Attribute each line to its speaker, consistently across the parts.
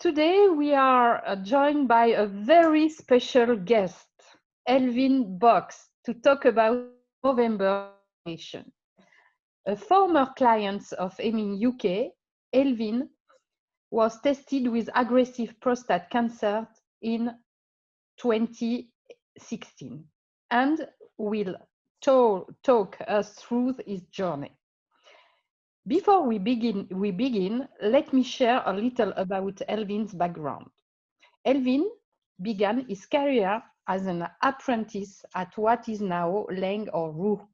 Speaker 1: Today we are joined by a very special guest, Elvin Box, to talk about November vaccination. A former client of Ayming UK, Elvin was tested with aggressive prostate cancer in 2016 and will talk us through his journey. Before we begin, let me share a little about Elvin's background. Elvin began his career as an apprentice at what is now Lang or Rook.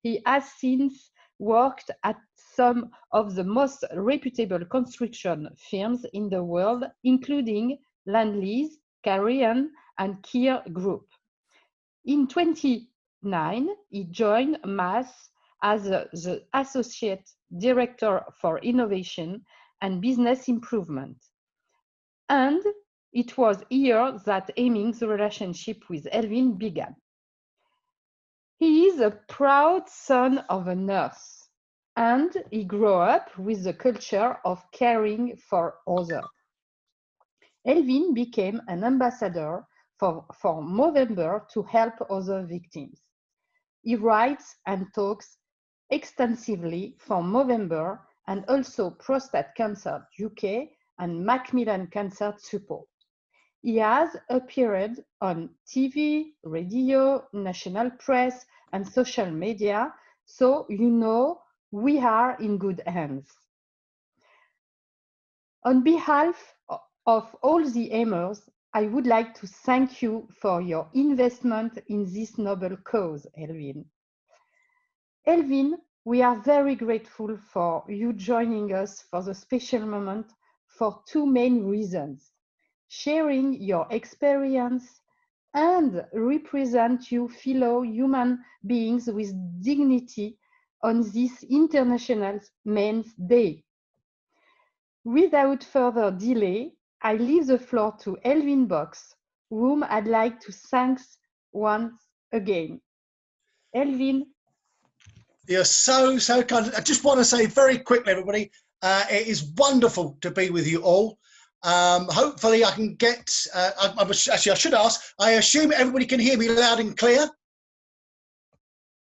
Speaker 1: He has since worked at some of the most reputable construction firms in the world, including Lendlease, Carrion, and Kier Group. In 2009, he joined MAS as the Associate Director for Innovation and Business Improvement. And it was here that Ayming's relationship with Elvin began. He is a proud son of a nurse, and he grew up with the culture of caring for others. Elvin became an ambassador for Movember to help other victims. He writes and talks extensively for Movember and also Prostate Cancer UK and Macmillan Cancer Support. He has appeared on TV, radio, national press, and social media, so you know we are in good hands. On behalf of all the Aimers, I would like to thank you for your investment in this noble cause, Elvin. Elvin, we are very grateful for you joining us for the special moment for two main reasons: sharing your experience and represent you fellow human beings with dignity on this International Men's Day. Without further delay, I leave the floor to Elvin Box, whom I'd like to thank once again. Elvin.
Speaker 2: You're so kind. I just want to say very quickly, everybody, it is wonderful to be with you all. Hopefully I can get, actually I should ask, I assume everybody can hear me loud and clear?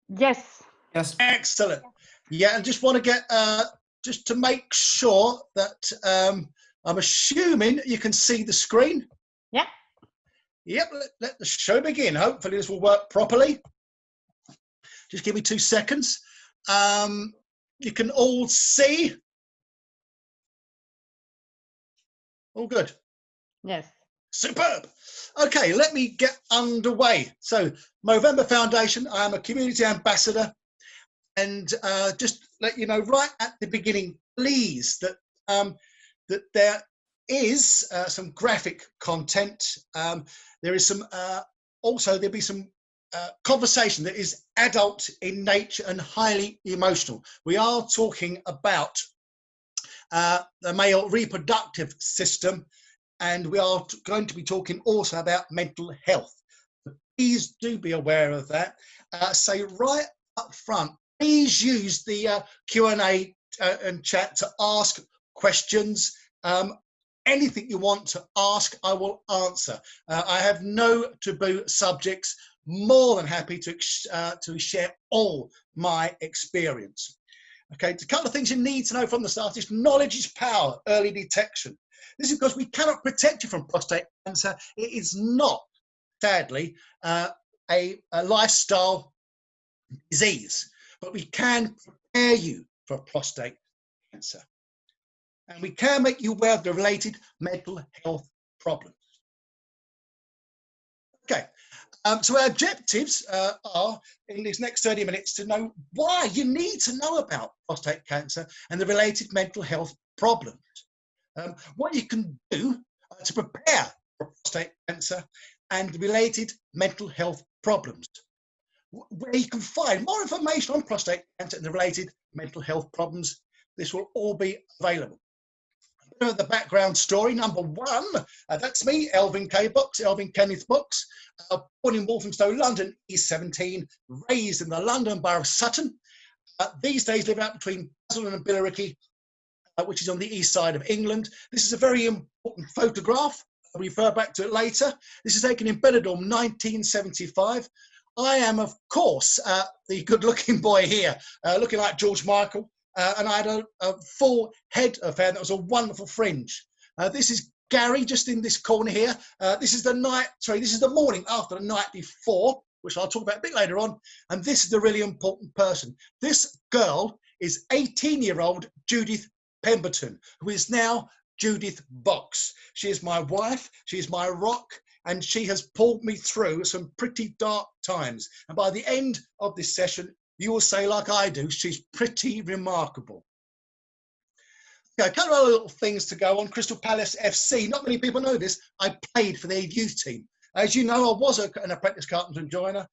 Speaker 1: Yes.
Speaker 3: Yes.
Speaker 2: Excellent. Yeah, and just want to get, just to make sure that I'm assuming you can see the screen.
Speaker 1: Yeah.
Speaker 2: Yep, let the show begin. Hopefully this will work properly. Just give me 2 seconds. You can all see. All good.
Speaker 1: Yes.
Speaker 2: Superb. Okay, let me get underway. So, Movember Foundation, I am a community ambassador. And just let you know right at the beginning, please, that, that there is some graphic content. There is some, also there'll be some conversation that is adult in nature and highly emotional. We are talking about the male reproductive system, and we are going to be talking also about mental health. Please do be aware of that. So right up front, please use the Q&A and chat to ask questions. Anything you want to ask, I will answer. I have no taboo subjects. More than happy to share all my experience. Okay, a couple of things you need to know from the start is knowledge is power, early detection. This is because we cannot protect you from prostate cancer. It is not, sadly, a lifestyle disease, but we can prepare you for prostate cancer. And we can make you aware of the related mental health problems. Okay. So our objectives are, in these next 30 minutes, to know why you need to know about prostate cancer and the related mental health problems. What you can do to prepare for prostate cancer and related mental health problems. Where you can find more information on prostate cancer and the related mental health problems. This will all be available. The background story, number one, that's me, Elvin K. Box, Elvin Kenneth Box, born in Walthamstow, London, East 17, raised in the London Borough of Sutton. These days live out between Basildon and Billericay, which is on the east side of England. This is a very important photograph. I'll refer back to it later. This is taken in Benidorm, 1975. I am, of course, the good-looking boy here, looking like George Michael, and I had a full head of hair that was a wonderful fringe. This is Gary, just in this corner here. This is the morning after the night before, which I'll talk about a bit later on. And this is the really important person. This girl is 18-year-old Judith Pemberton, who is now Judith Box. She is my wife, she is my rock, and she has pulled me through some pretty dark times. And by the end of this session, you will say, like I do, she's pretty remarkable. Okay, a couple of other little things to go on. Crystal Palace FC, not many people know this, I played for their youth team. As you know, I was an apprentice carpenter and joiner.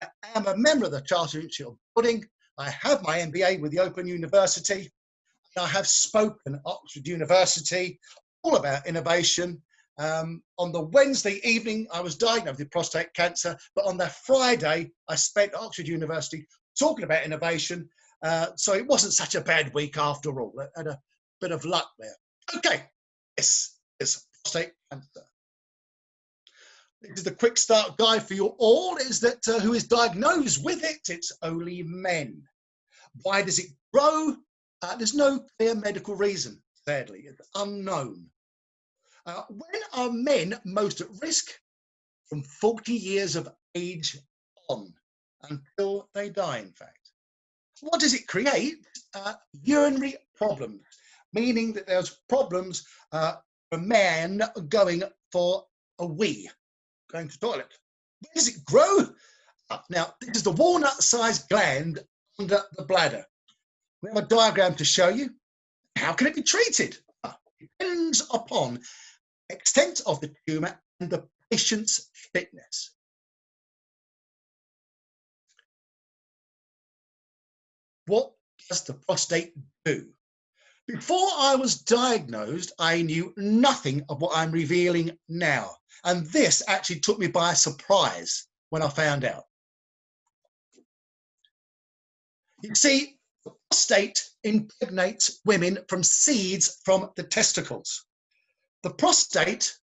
Speaker 2: I am a member of the Chartered Institute of Building. I have my MBA with the Open University. I have spoken at Oxford University all about innovation. On the Wednesday evening, I was diagnosed with prostate cancer, but on the Friday, I spent at Oxford University talking about innovation. So it wasn't such a bad week after all. I had a bit of luck there. Okay, this is prostate cancer. This is the quick start guide for you all, is that who is diagnosed with it? It's only men. Why does it grow? There's no clear medical reason, sadly. It's unknown. When are men most at risk? From 40 years of age on, until they die, in fact. What does it create? Urinary problems, meaning that there's problems for a man going for a wee, going to the toilet. Where does it grow? Now, this is the walnut-sized gland under the bladder. We have a diagram to show you. How can it be treated? It depends upon the extent of the tumour and the patient's fitness. What does the prostate do? Before I was diagnosed, I knew nothing of what I'm revealing now. And this actually took me by surprise when I found out. You see, the prostate impregnates women from seeds from the testicles. The prostate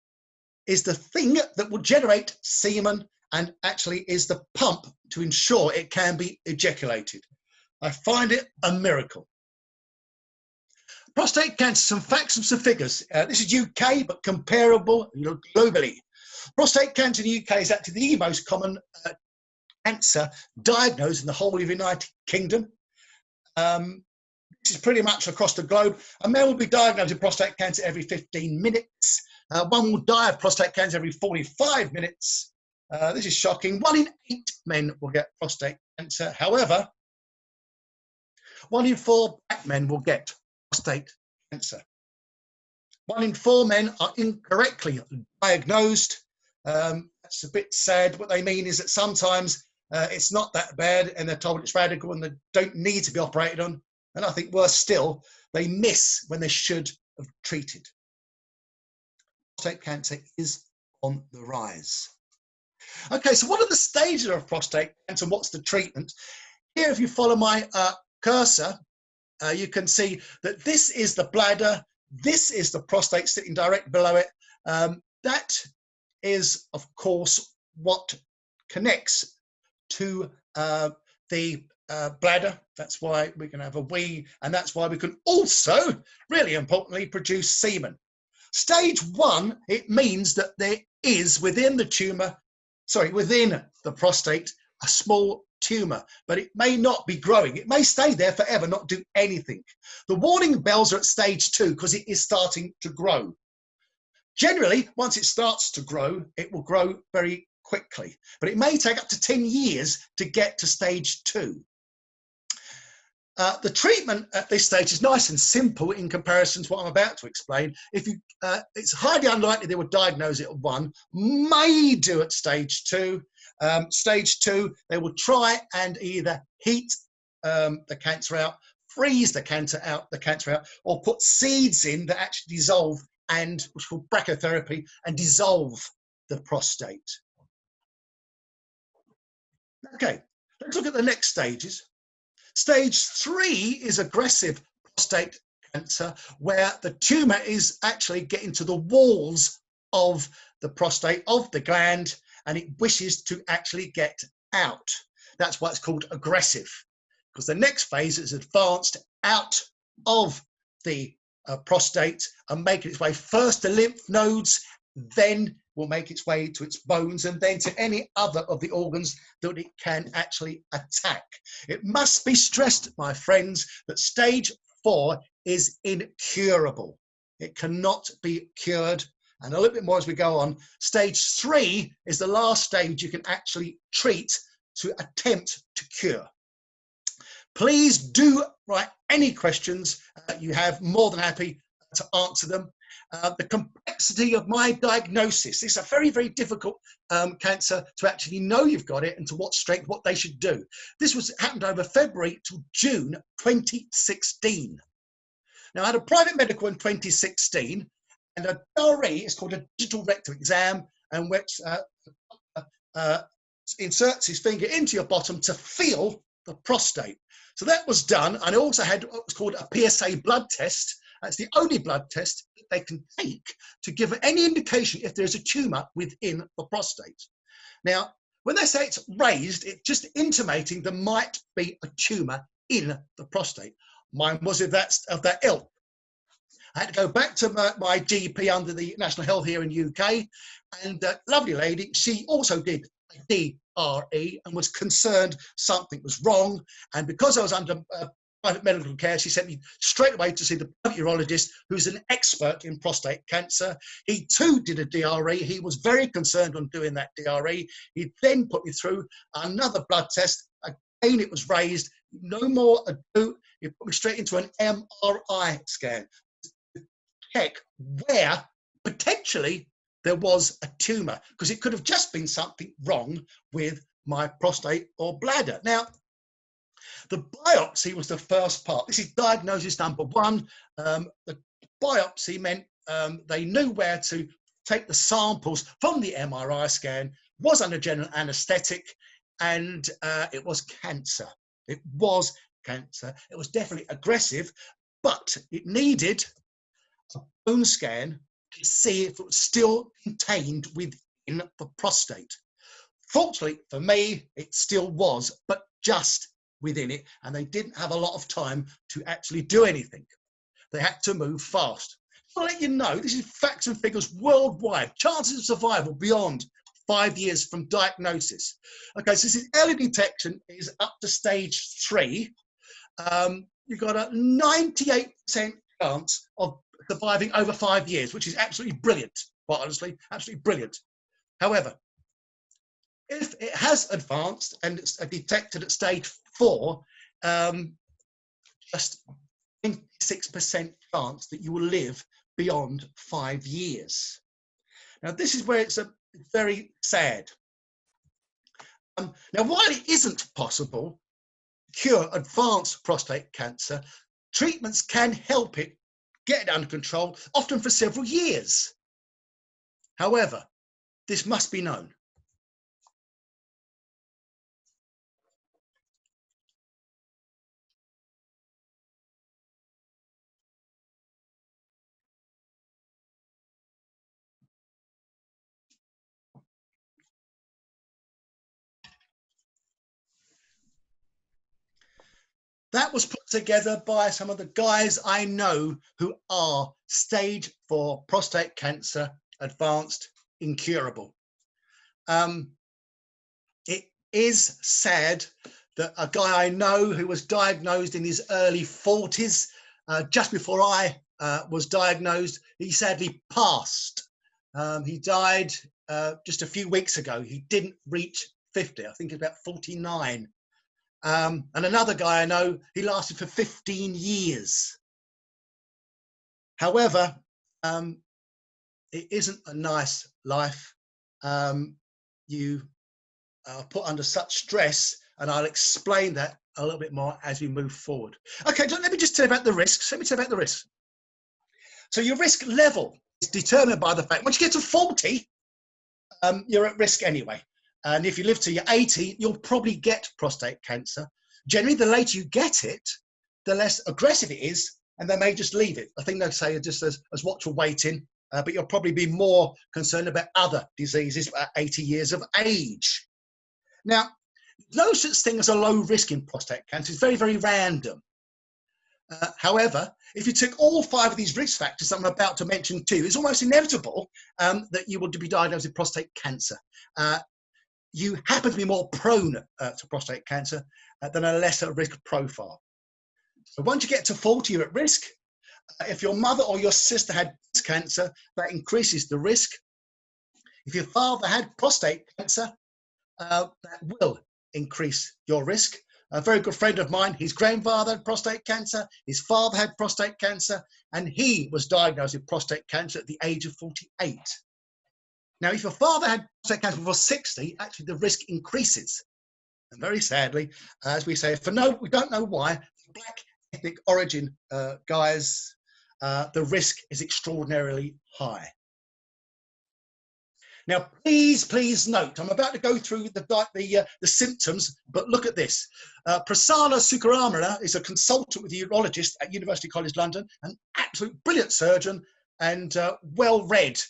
Speaker 2: is the thing that will generate semen and actually is the pump to ensure it can be ejaculated. I find it a miracle. Prostate cancer, some facts and some figures. This is UK, but comparable globally. Prostate cancer in the UK is actually the most common cancer diagnosed in the whole of the United Kingdom. This is pretty much across the globe. A man will be diagnosed with prostate cancer every 15 minutes. One will die of prostate cancer every 45 minutes. This is shocking. 1 in 8 men will get prostate cancer. However, 1 in 4 black men will get prostate cancer. 1 in 4 men are incorrectly diagnosed. That's a bit sad. What they mean is that sometimes it's not that bad and they're told it's radical and they don't need to be operated on. And I think worse still, they miss when they should have treated. Prostate cancer is on the rise. Okay, so what are the stages of prostate cancer? What's the treatment? Here, if you follow my cursor, you can see that this is the bladder, this is the prostate sitting direct below it. That is, of course, what connects to the bladder. That's why we can have a wee, and that's why we can also, really importantly, produce semen. Stage 1, it means that there is within the tumour, within the prostate, a small tumour, but it may not be growing. It may stay there forever, not do anything. The warning bells are at stage 2 because it is starting to grow. Generally, once it starts to grow, it will grow very quickly, but it may take up to 10 years to get to stage 2. The treatment at this stage is nice and simple in comparison to what I'm about to explain. It's highly unlikely they would diagnose it at 1, may do at stage 2. Stage 2, they will try and either heat the cancer out, freeze the cancer out, or put seeds in that actually dissolve, and which is called brachytherapy, and dissolve the prostate. Okay, let's look at the next stages. Stage 3 is aggressive prostate cancer, where the tumor is actually getting to the walls of the prostate, of the gland, and it wishes to actually get out. That's why it's called aggressive, because the next phase is advanced out of the prostate and making its way first to lymph nodes, then will make its way to its bones, and then to any other of the organs that it can actually attack. It must be stressed, my friends, that stage 4 is incurable. It cannot be cured. And a little bit more as we go on. Stage 3 is the last stage you can actually treat to attempt to cure. Please do write any questions you have, more than happy to answer them. The complexity of my diagnosis. It's a very, very difficult cancer to actually know you've got it and to what strength, what they should do. This happened over February to June 2016. Now, I had a private medical in 2016, and a DRE is called a digital rectal exam, and which inserts his finger into your bottom to feel the prostate. So that was done, and I also had what's called a PSA blood test. That's the only blood test that they can take to give any indication if there's a tumour within the prostate. Now, when they say it's raised, it's just intimating there might be a tumour in the prostate. Mine was of that ilk. I had to go back to my GP under the National Health here in UK, and a lovely lady, she also did a DRE and was concerned something was wrong. And because I was under private medical care, she sent me straight away to see the private urologist, who's an expert in prostate cancer. He too did a DRE. He was very concerned on doing that DRE. He then put me through another blood test. Again, it was raised. No more ado. He put me straight into an MRI scan to check where potentially there was a tumour, because it could have just been something wrong with my prostate or bladder. Now, the biopsy was the first part. This is diagnosis number 1. The biopsy meant they knew where to take the samples from the MRI scan, was under general anaesthetic, and it was cancer. It was cancer. It was definitely aggressive, but it needed a bone scan to see if it was still contained within the prostate. Fortunately for me, it still was, but just within it, and they didn't have a lot of time to actually do anything. They had to move fast. I'll let you know, this is facts and figures worldwide. Chances of survival beyond 5 years from diagnosis. Okay, so this is early detection is up to stage 3. You've got a 98% chance of surviving over 5 years, which is absolutely brilliant, quite honestly, absolutely brilliant. However, if it has advanced and it's detected at stage 4, just 26% chance that you will live beyond 5 years. Now, this is where it's very sad. Now, while it isn't possible to cure advanced prostate cancer, treatments can help it get it under control, often for several years. However, this must be known. That was put together by some of the guys I know who are stage 4 prostate cancer, advanced, incurable. It is sad that a guy I know who was diagnosed in his early 40s, just before I was diagnosed, he sadly passed. He died just a few weeks ago. He didn't reach 50, I think about 49. And another guy I know, he lasted for 15 years. However, it isn't a nice life. You are put under such stress, and I'll explain that a little bit more as we move forward. Okay, so let me just tell you about the risks. Let me tell you about the risks. So your risk level is determined by the fact, once you get to 40, you're at risk anyway. And if you live to your 80, you'll probably get prostate cancer. Generally, the later you get it, the less aggressive it is, and they may just leave it. I think they say just as watchful waiting, but you'll probably be more concerned about other diseases at 80 years of age. Now, no such thing as a low risk in prostate cancer. It's very, very random. However, if you took all 5 of these risk factors that I'm about to mention too, it's almost inevitable that you will be diagnosed with prostate cancer. You happen to be more prone to prostate cancer than a lesser risk profile. So once you get to 40, you're at risk. If your mother or your sister had breast cancer, that increases the risk. If your father had prostate cancer, that will increase your risk. A very good friend of mine, his grandfather had prostate cancer, his father had prostate cancer, and he was diagnosed with prostate cancer at the age of 48. Now, if your father had prostate cancer before 60, actually the risk increases. And very sadly, as we say, we don't know why, black ethnic origin guys, the risk is extraordinarily high. Now, please note, I'm about to go through the symptoms, but look at this. Prasanna Sukaramana is a consultant with a urologist at University College London, an absolute brilliant surgeon and well-read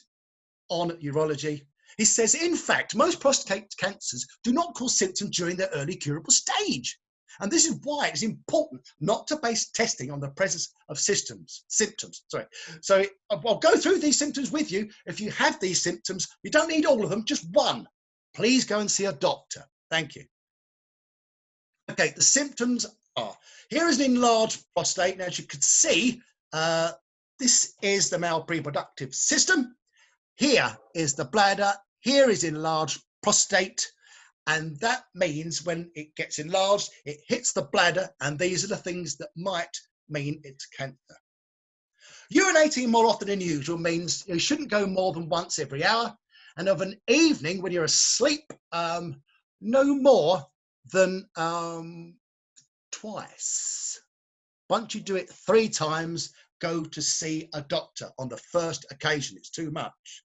Speaker 2: on urology. He says, in fact, most prostate cancers do not cause symptoms during their early curable stage. And this is why it's important not to base testing on the presence of symptoms. So I'll go through these symptoms with you. If you have these symptoms, you don't need all of them, just one. Please go and see a doctor. Thank you. Okay, the symptoms are, here is an enlarged prostate. Now, as you can see, this is the male reproductive system. Here is the bladder. Here is enlarged prostate. And that means when it gets enlarged, it hits the bladder, and these are the things that might mean it's cancer. Urinating more often than usual means you shouldn't go more than once every hour. And of an evening when you're asleep, no more than twice. Once you do it 3 times, go to see a doctor on the first occasion. It's too much.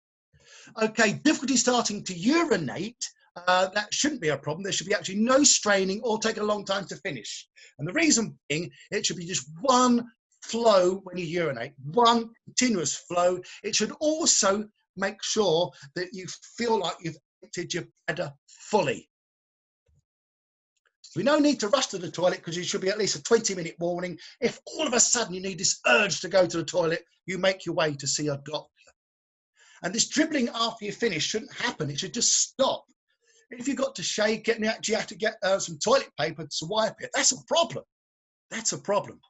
Speaker 2: Okay, difficulty starting to urinate. That shouldn't be a problem. There should be actually no straining or take a long time to finish. And the reason being, it should be just one flow when you urinate, one continuous flow. It should also make sure that you feel like you've emptied your bladder fully. We no need to rush to the toilet because you should be at least a 20-minute warning. If all of a sudden you need this urge to go to the toilet, you make your way to see a doctor. And this dribbling after you finish shouldn't happen. It should just stop. If you've got to shake, you have to get some toilet paper to wipe it. That's a problem. That's a problem.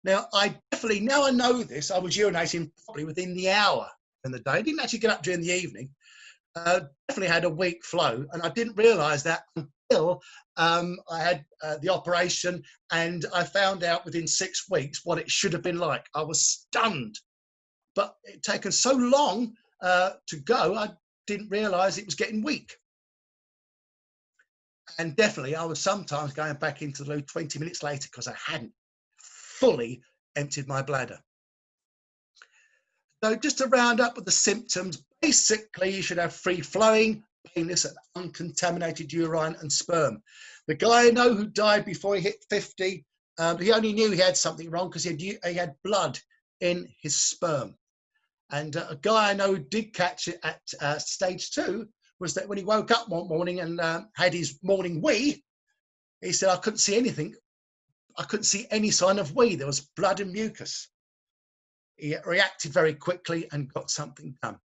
Speaker 2: Now, now I know this, I was urinating probably within the hour in the day. I didn't actually get up during the evening. Definitely had a weak flow, and I didn't realise that until I had the operation, and I found out within 6 weeks what it should have been like. I was stunned. But it had taken so long to go, I didn't realise it was getting weak. And definitely, I was sometimes going back into the loo 20 minutes later because I hadn't fully emptied my bladder. So just to round up with the symptoms, basically you should have free-flowing, painless and uncontaminated urine and sperm. The guy I know who died before he hit 50, he only knew he had something wrong because he had blood in his sperm. And a guy I know who did catch it at stage 2 was that when he woke up one morning and had his morning wee, he said, I couldn't see anything. I couldn't see any sign of wee. There was blood and mucus. He reacted very quickly and got something done.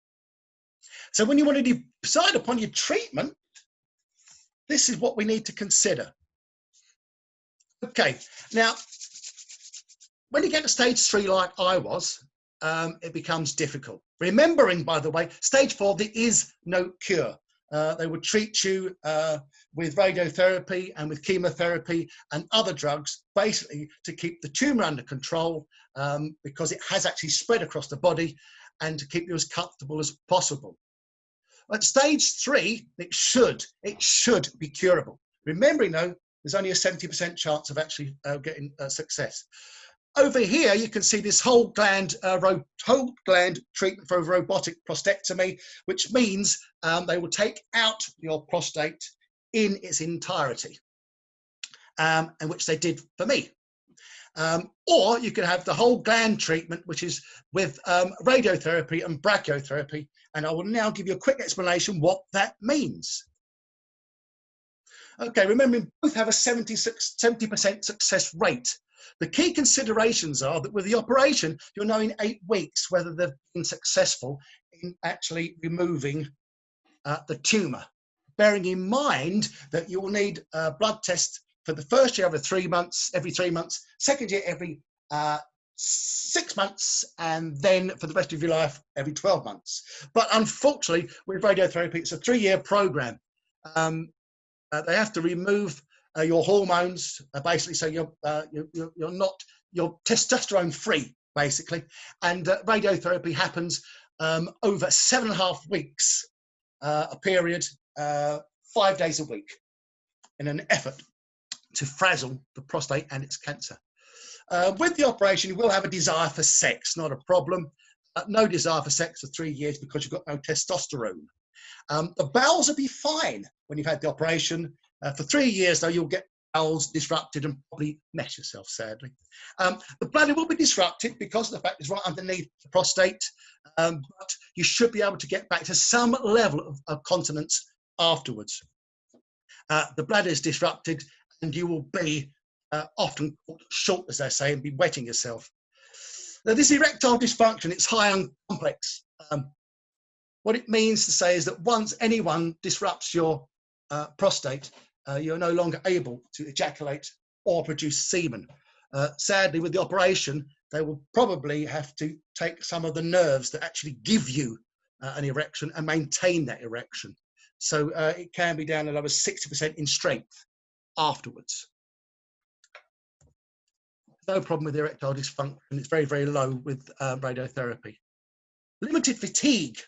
Speaker 2: So when you want to decide upon your treatment, this is what we need to consider. Okay, now, when you get to stage 3 like I was, it becomes difficult. Remembering, by the way, stage 4, there is no cure. They would treat you with radiotherapy and with chemotherapy and other drugs, basically to keep the tumour under control because it has actually spread across the body and to keep you as comfortable as possible. At stage 3, it should be curable. Remembering, though, there's only a 70% chance of actually getting success. Over here, you can see this whole gland treatment for a robotic prostatectomy, which means they will take out your prostate in its entirety, and which they did for me. Or you can have the whole gland treatment, which is with radiotherapy and brachytherapy. And I will now give you a quick explanation what that means. Okay, remembering both have a 70% success rate. The key considerations are that with the operation, you'll know in 8 weeks whether they've been successful in actually removing the tumour. Bearing in mind that you will need a blood test for the first year every 3 months, second year every 6 months, and then for the rest of your life every 12 months. But unfortunately, with radiotherapy, it's a 3-year program. They have to remove your hormones, basically, so you're testosterone free, basically. And radiotherapy happens over 7.5 weeks, a period, 5 days a week, in an effort to frazzle the prostate and its cancer. With the operation, you will have a desire for sex, not a problem. No desire for sex for 3 years because you've got no testosterone. The bowels will be fine when you've had the operation. For 3 years, though, you'll get bowels disrupted and probably mess yourself, sadly. The bladder will be disrupted because of the fact it's right underneath the prostate, but you should be able to get back to some level of continence afterwards. The bladder is disrupted and you will be often short, as they say, and be wetting yourself. Now, this erectile dysfunction, it's high and complex. What it means to say is that once anyone disrupts your prostate, you're no longer able to ejaculate or produce semen. Sadly, with the operation, they will probably have to take some of the nerves that actually give you an erection and maintain that erection. So it can be down to over 60% in strength afterwards. No problem with erectile dysfunction. It's very, very low with radiotherapy. Limited fatigue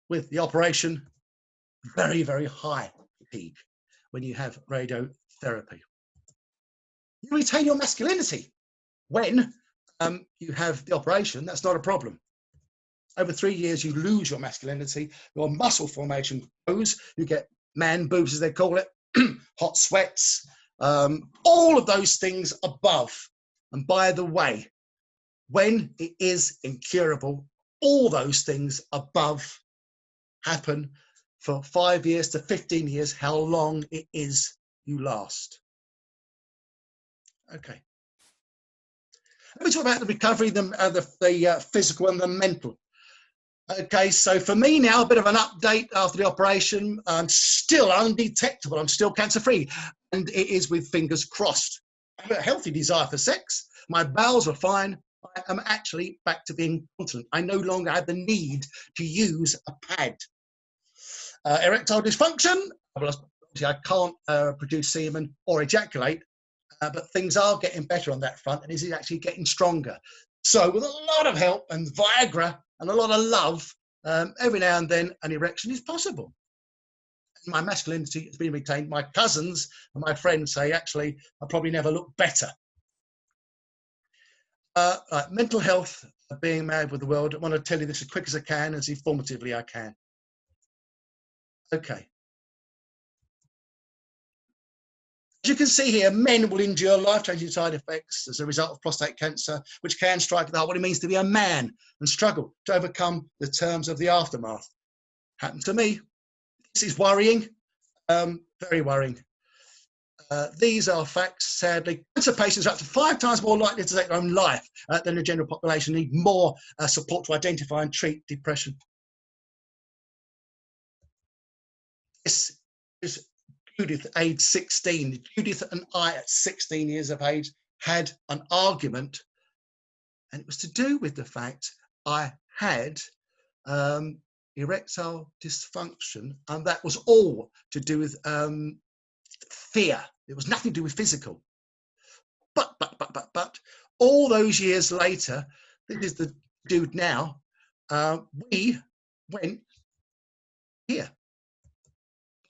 Speaker 2: with the operation, very, very high fatigue when you have radiotherapy. You retain your masculinity when you have the operation. That's not a problem. Over 3 years, you lose your masculinity, your muscle formation grows, you get man boobs, as they call it, hot sweats, all of those things above. And by the way, when it is incurable, all those things above happen for 5 years to 15 years, how long it is you last. Okay. Let me talk about the recovery, the physical and the mental. Okay, so for me now, a bit of an update after the operation. I'm still undetectable. I'm still cancer-free. And it is with fingers crossed. I have a healthy desire for sex. My bowels are fine. I am actually back to being continent. I no longer have the need to use a pad. Erectile dysfunction. Well, I can't produce semen or ejaculate, but things are getting better on that front, and is actually getting stronger. So with a lot of help and Viagra and a lot of love, every now and then an erection is possible. And my masculinity has been retained. My cousins and my friends say, actually, I probably never look better. Mental health, being married with the world. I want to tell you this as quick as I can, as informatively I can. Okay. As you can see here, men will endure life-changing side effects as a result of prostate cancer, which can strike at the heart what it means to be a man and struggle to overcome the terms of the aftermath. Happened to me. This is worrying, very worrying. These are facts, sadly. Cancer patients are up to 5 times more likely to take their own life than the general population, need more support to identify and treat depression. This is Judith, age 16. Judith and I, at 16 years of age, had an argument, and it was to do with the fact I had erectile dysfunction, and that was all to do with fear. It was nothing to do with physical. But all those years later, this is the dude now, we went here,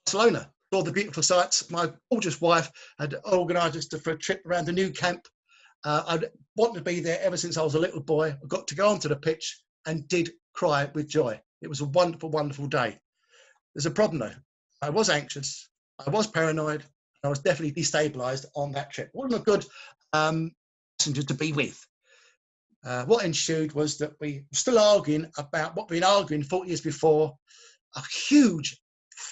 Speaker 2: Barcelona. All the beautiful sights. My gorgeous wife had organised us for a trip around the new camp. I'd wanted to be there ever since I was a little boy. I got to go onto the pitch and did cry with joy. It was a wonderful, wonderful day. There's a problem though. I was anxious. I was paranoid. I was definitely destabilised on that trip. It wasn't a good passenger to be with. What ensued was that we were still arguing about what we'd been arguing 40 years before, a huge,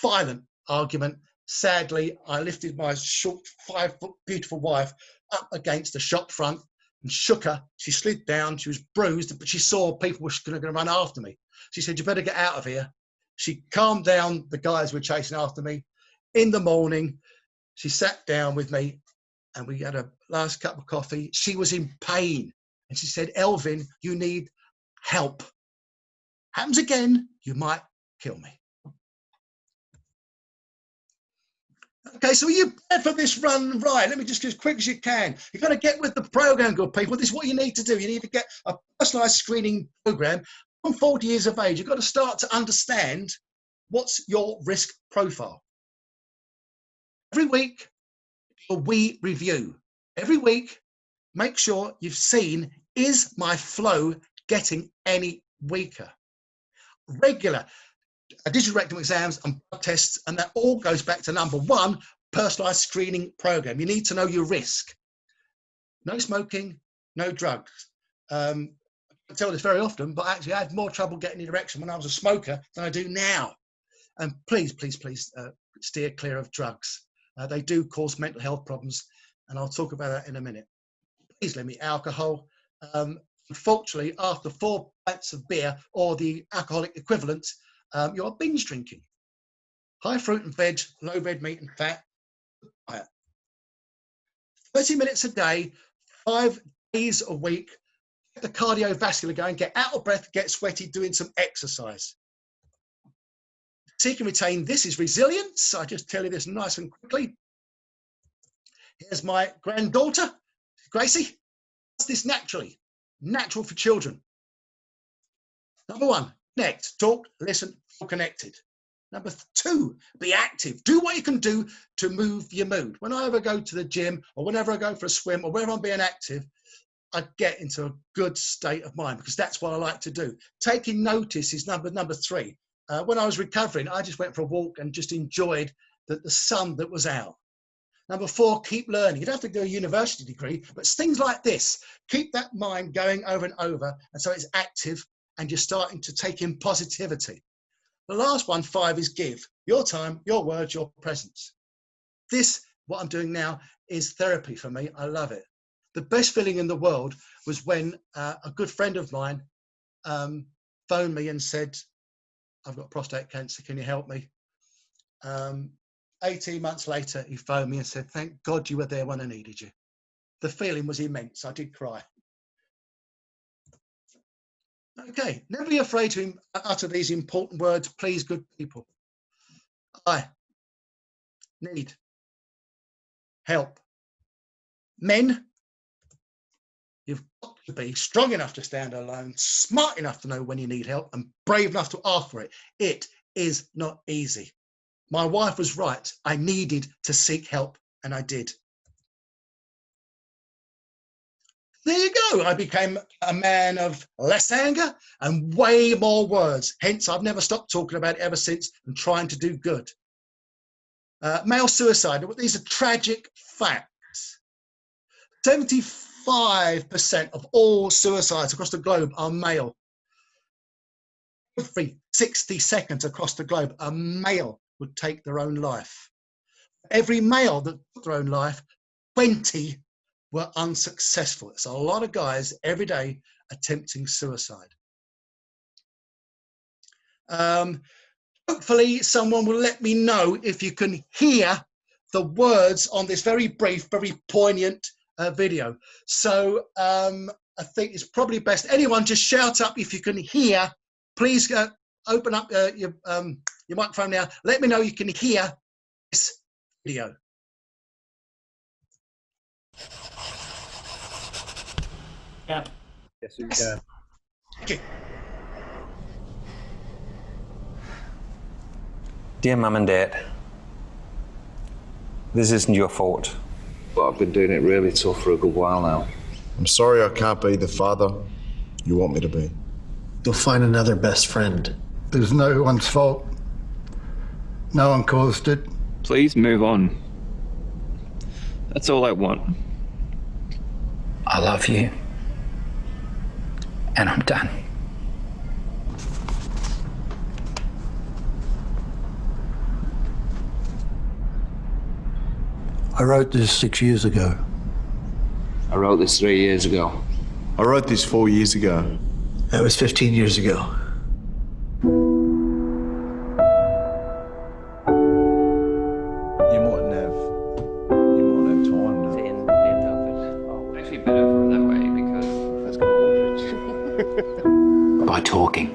Speaker 2: violent argument. Sadly, I lifted my short, 5-foot beautiful wife up against the shop front and shook her. She slid down. She was bruised, but she saw people were going to run after me. She said, "You better get out of here." She calmed down the guys who were chasing after me. In the morning, she sat down with me and we had a last cup of coffee. She was in pain. And she said, "Elvin, you need help. Happens again, you might kill me." Okay, so are you prepared for this run? Right, let me just as quick as you can. You've got to get with the program, good people. This is what you need to do. You need to get a personalised screening program. From 40 years of age, you've got to start to understand what's your risk profile. Every week, we review. Every week, make sure you've seen, is my flow getting any weaker? Regular digital rectal exams and blood tests, and that all goes back to number one, personalised screening program. You need to know your risk. No smoking, no drugs. I tell this very often, but actually I had more trouble getting an erection when I was a smoker than I do now. And please, please, please steer clear of drugs. They do cause mental health problems, and I'll talk about that in a minute. Please limit alcohol. Unfortunately, after 4 pints of beer or the alcoholic equivalent, you're binge drinking. High fruit and veg, low red meat and fat. 30 minutes a day, 5 days a week. Get the cardiovascular going, get out of breath, get sweaty, doing some exercise. Seek and retain, this is resilience. I just tell you this nice and quickly. Here's my granddaughter, Gracie. Does this naturally, natural for children. Number one, connect, talk, listen, feel connected. Number two, be active. Do what you can do to move your mood. When I ever go to the gym or whenever I go for a swim or whenever I'm being active, I get into a good state of mind because that's what I like to do. Taking notice is number three. When I was recovering, I just went for a walk and just enjoyed the sun that was out. Number four, keep learning. You don't have to do a university degree, but it's things like this. Keep that mind going over and over, and so it's active and you're starting to take in positivity. The last one, 5, is give. Your time, your words, your presence. This, what I'm doing now, is therapy for me. I love it. The best feeling in the world was when a good friend of mine phoned me and said, "I've got prostate cancer, can you help me?" 18 months later, he phoned me and said, "Thank God you were there when I needed you." The feeling was immense. I did cry. Okay, never be afraid to utter these important words, please, good people. I need help. Men, you've got to be strong enough to stand alone, smart enough to know when you need help, and brave enough to ask for it. It is not easy. My wife was right. I needed to seek help, and I did. There you go. I became a man of less anger and way more words. Hence, I've never stopped talking about it ever since and trying to do good. Male suicide. These are tragic facts. 75% of all suicides across the globe are male. Every 60 seconds across the globe, a male would take their own life. Every male that took their own life, 20 were unsuccessful. It's a lot of guys every day attempting suicide. Hopefully someone will let me know if you can hear the words on this very brief, very poignant video. So I think it's probably best, anyone just shout up if you can hear. Please open up your microphone now. Let me know you can hear this video.
Speaker 3: Yeah. Yes, we can.
Speaker 2: Thank you.
Speaker 4: Dear Mum and Dad, this isn't your fault.
Speaker 5: But I've been doing it really tough for a good while now.
Speaker 6: I'm sorry I can't be the father you want me to be.
Speaker 7: You'll find another best friend.
Speaker 8: There's no one's fault. No one caused it.
Speaker 9: Please move on. That's all I want. I love you. And I'm done.
Speaker 8: I wrote this 6 years ago.
Speaker 5: I wrote this 3 years ago.
Speaker 6: I wrote this 4 years ago.
Speaker 7: That was 15 years ago.
Speaker 6: You mightn't have time now.
Speaker 10: Actually better for that way because
Speaker 6: That's cool.
Speaker 9: By talking.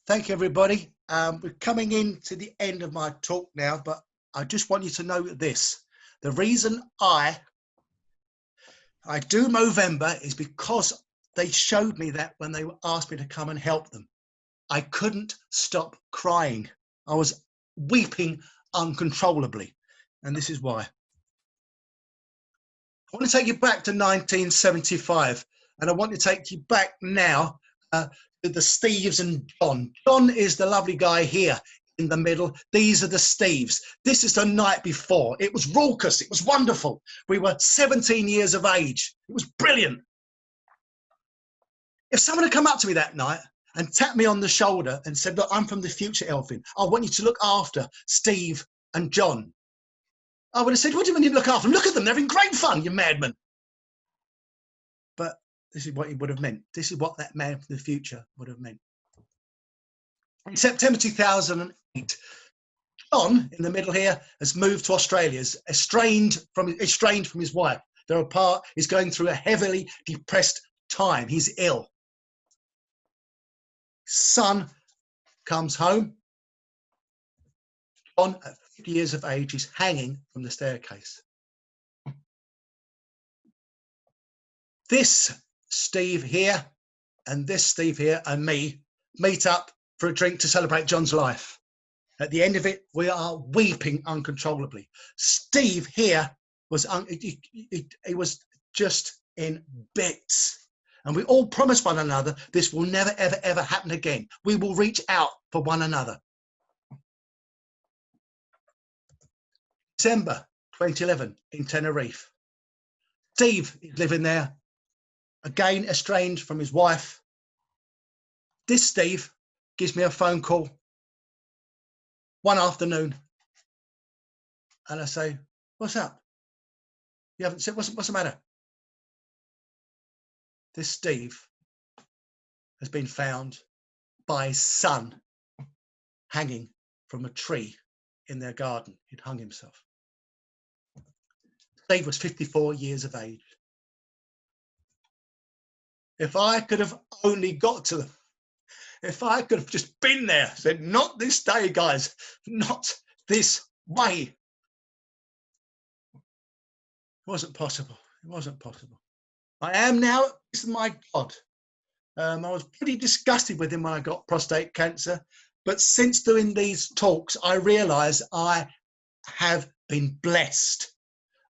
Speaker 2: Thank you, everybody. We're coming in to the end of my talk now, but I just want you to know this. The reason I do Movember is because they showed me that when they asked me to come and help them. I couldn't stop crying. I was weeping uncontrollably. And this is why. I want to take you back to 1975. And I want to take you back now to the Steves and John. John is the lovely guy here in the middle. These are the Steves. This is the night before. It was raucous. It was wonderful. We were 17 years of age. It was brilliant. If someone had come up to me that night and tapped me on the shoulder and said, look, I'm from the future, Elvin. I want you to look after Steve and John. I would have said, what do you mean you look after them? Look at them. They're having great fun, you madman. But this is what he would have meant. This is what that man from the future would have meant. In September 2008, John, in the middle here, has moved to Australia, is estranged from his wife. They're apart. He's going through a heavily depressed time. He's ill. Son comes home. John, at 50 years of age, is hanging from the staircase. This Steve here and this Steve here and me meet up for a drink to celebrate John's life. At the end of it, we are weeping uncontrollably. Steve here was he was just in bits. And we all promise one another this will never, ever, ever happen again. We will reach out for one another. December 2011 in Tenerife. Steve is living there, again estranged from his wife. This Steve gives me a phone call one afternoon. And I say, what's up? You haven't said, what's the matter? This Steve has been found by his son hanging from a tree in their garden. He'd hung himself. Steve was 54 years of age. If I could have only got to them, if I could have just been there, said, not this day, guys, not this way. It wasn't possible. It wasn't possible. I am now, this is my God. I was pretty disgusted with him when I got prostate cancer, but since doing these talks, I realise I have been blessed.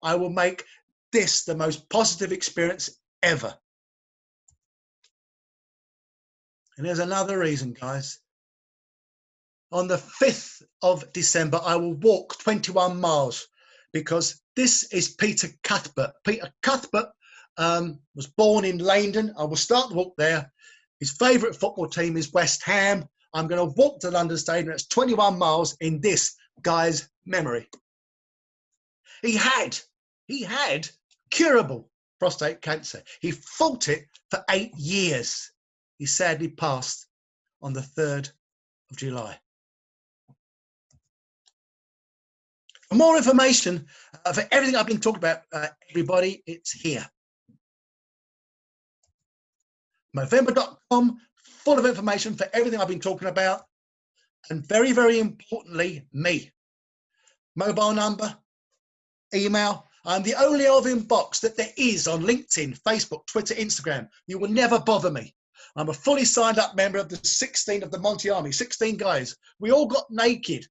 Speaker 2: I will make this the most positive experience ever. And there's another reason, guys. On the 5th of December, I will walk 21 miles because this is Peter Cuthbert. Peter Cuthbert was born in Leyden. I will start the walk there. His favourite football team is West Ham. I'm going to walk to London Stadium. It's 21 miles in this guy's memory. He had curable prostate cancer. He fought it for 8 years. He sadly passed on the 3rd of July. For more information, for everything I've been talking about, everybody, it's here. Movember.com, full of information for everything I've been talking about. And very, very importantly, me. Mobile number, email. I'm the only Elvin Box that there is on LinkedIn, Facebook, Twitter, Instagram. You will never bother me. I'm a fully signed up member of the 16 of the Monty Army, 16 guys. We all got naked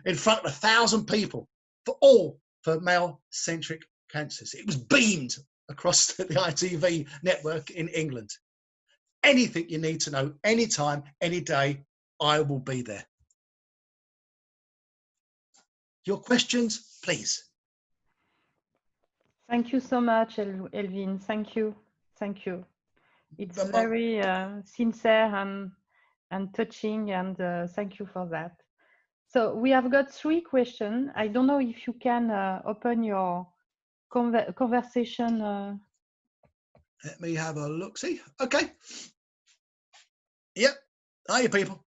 Speaker 2: in front of 1,000 people for male-centric cancers. It was beamed across the ITV network in England. anything you need to know, anytime, any day, I will be there. Your questions, please.
Speaker 1: Thank you so much, Elvin. Thank you. Thank you. It's very sincere and touching, and thank you for that. So we have got 3 questions. I don't know if you can open your conversation.
Speaker 2: Let me have a look. See, okay. Yep. Hiya, people.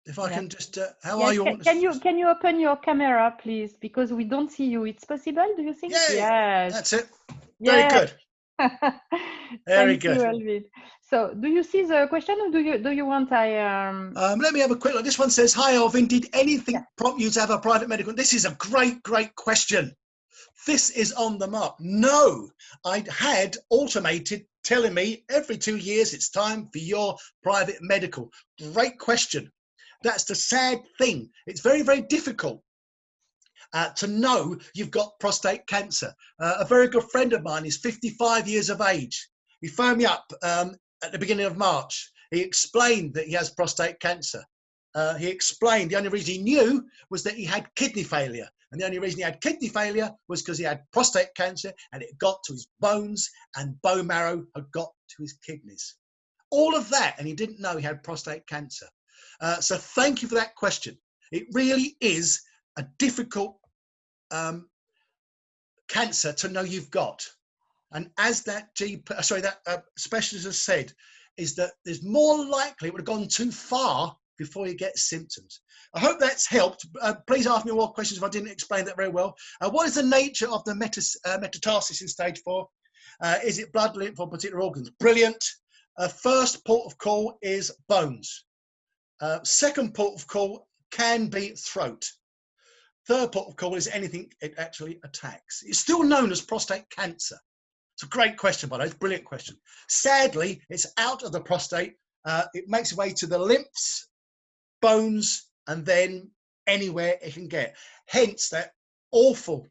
Speaker 2: If I can just, how are you all?
Speaker 1: Can you open your camera, please? Because we don't see you. It's possible, do you think?
Speaker 2: Yay,
Speaker 1: Yes.
Speaker 2: that's it. Very good. Very good.
Speaker 1: Thank you, Elvin. So, do you see the question, or do you want
Speaker 2: let me have a quick look. This one says, "Hi, Elvin. Did anything prompt you to have a private medical?" This is a great question. This is on the mark. No, I had automated telling me every 2 years it's time for your private medical. Great question. That's the sad thing. It's very, very difficult to know you've got prostate cancer. A very good friend of mine is 55 years of age. He phoned me up at the beginning of March. He explained that he has prostate cancer. He explained the only reason he knew was that he had kidney failure. And the only reason he had kidney failure was because he had prostate cancer and it got to his bones and bone marrow had got to his kidneys. All of that, and he didn't know he had prostate cancer. So thank you for that question. It really is a difficult cancer to know you've got. And as that specialist has said, is that there's more likely it would have gone too far before you get symptoms. I hope that's helped. Please ask me more questions if I didn't explain that very well. What is the nature of the metastasis in stage 4? Is it blood, lymph, or particular organs? Brilliant. First port of call is bones. Second port of call can be throat. Third port of call is anything it actually attacks. It's still known as prostate cancer. It's a great question, by the way. It's a brilliant question. Sadly, it's out of the prostate. It makes its way to the lymphs, bones, and then anywhere it can get. Hence that awful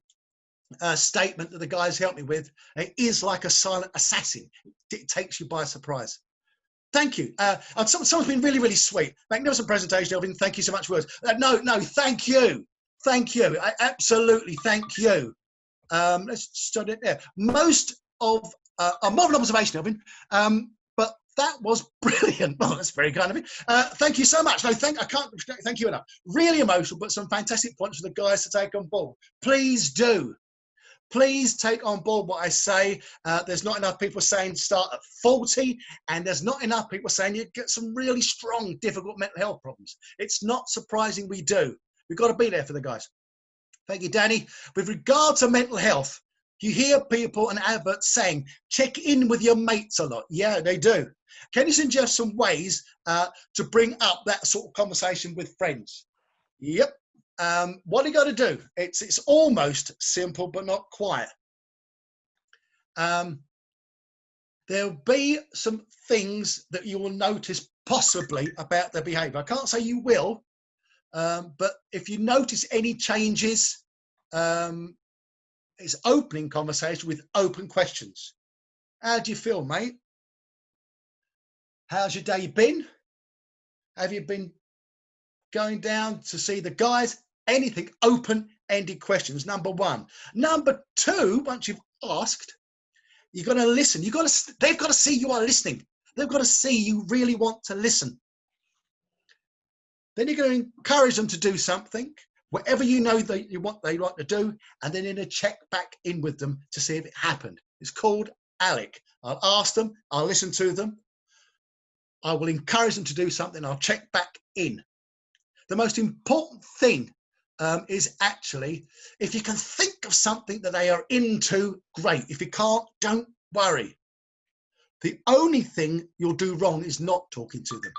Speaker 2: statement that the guys helped me with. It is like a silent assassin. It takes you by surprise. Thank you. Someone's been really, really sweet. Magnificent presentation, Elvin. Thank you so much for words. No, thank you. Thank you. Absolutely, thank you. Let's start it there. Most of more of an observation, Elvin, but that was brilliant. Oh, that's very kind of you. Thank you so much. No, I can't thank you enough. Really emotional, but some fantastic points for the guys to take on board. Please do. Please take on board what I say. There's not enough people saying start at 40, and there's not enough people saying you get some really strong, difficult mental health problems. It's not surprising we do. We've got to be there for the guys. Thank you, Danny. With regard to mental health, you hear people and adverts saying, check in with your mates a lot. Yeah, they do. Can you suggest some ways to bring up that sort of conversation with friends? Yep. What do you got to do? It's almost simple, but not quite. There'll be some things that you will notice possibly about their behavior. I can't say you will, but if you notice any changes, it's opening conversation with open questions. How do you feel, mate? How's your day been? Have you been going down to see the guys? Anything, open-ended questions, number one. Number two, once you've asked, you've got to listen. They've got to see you are listening. They've got to see you really want to listen. Then you're going to encourage them to do something, whatever you know they like to do, and then check back in with them to see if it happened. It's called ALEC. I'll ask them, I'll listen to them, I will encourage them to do something, I'll check back in. The most important thing is actually, if you can think of something that they are into, great. If you can't, don't worry. The only thing you'll do wrong is not talking to them.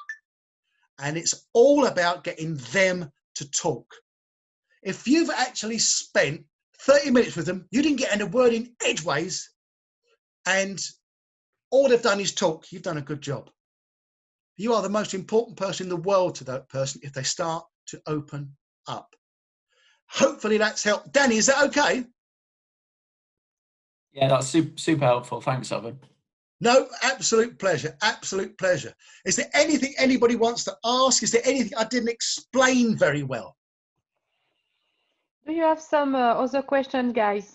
Speaker 2: And it's all about getting them to talk. If you've actually spent 30 minutes with them, you didn't get any word in edgeways, and all they've done is talk, you've done a good job. You are the most important person in the world to that person if they start to open up. Hopefully that's helped. Danny, is that okay?
Speaker 10: Yeah, that's super helpful. Thanks, Elvin.
Speaker 2: No, absolute pleasure. Absolute pleasure. Is there anything anybody wants to ask? Is there anything I didn't explain very well?
Speaker 1: Do you have some other questions, guys?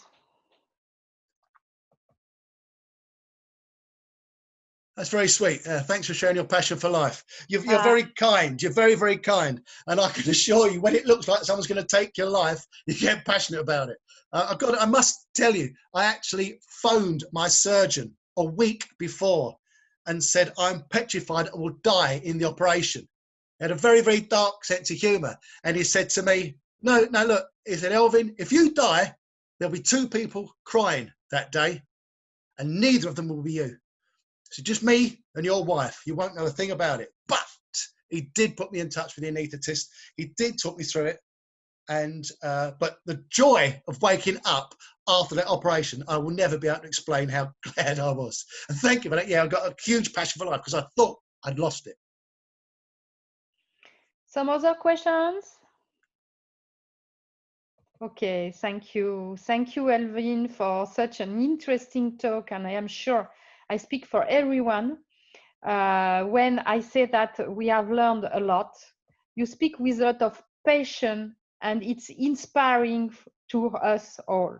Speaker 2: That's very sweet. Thanks for sharing your passion for life. You're very kind. You're very, very kind. And I can assure you, when it looks like someone's going to take your life, you get passionate about it. I must tell you, I actually phoned my surgeon a week before and said, I'm petrified I will die in the operation. He had a very, very dark sense of humour. And he said to me, no, look, he said, Elvin, if you die, there'll be 2 people crying that day, and neither of them will be you. So just me and your wife. You won't know a thing about it. But he did put me in touch with the anaesthetist. He did talk me through it. And but the joy of waking up after that operation, I will never be able to explain how glad I was. And thank you for that. Yeah, I've got a huge passion for life because I thought I'd lost it.
Speaker 1: Some other questions? Okay, thank you. Thank you, Elvin, for such an interesting talk. And I am sure I speak for everyone when I say that we have learned a lot. You speak with a lot of passion, and it's inspiring to us all.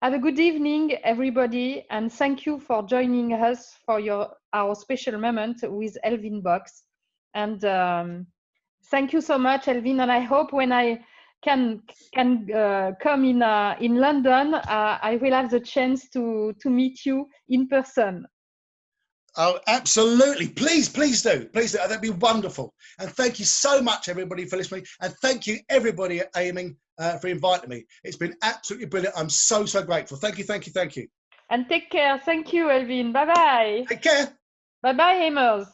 Speaker 1: Have a good evening, everybody, and thank you for joining us for our special moment with Elvin Box. And thank you so much, Elvin. And I hope when I can come in London, I will have the chance to meet you in person.
Speaker 2: Oh, absolutely. Please do. Please do. That'd be wonderful. And thank you so much, everybody, for listening. And thank you, everybody at Ayming, for inviting me. It's been absolutely brilliant. I'm so grateful. Thank you.
Speaker 1: And take care. Thank you, Elvin. Bye-bye.
Speaker 2: Take care.
Speaker 1: Bye-bye, Aymers.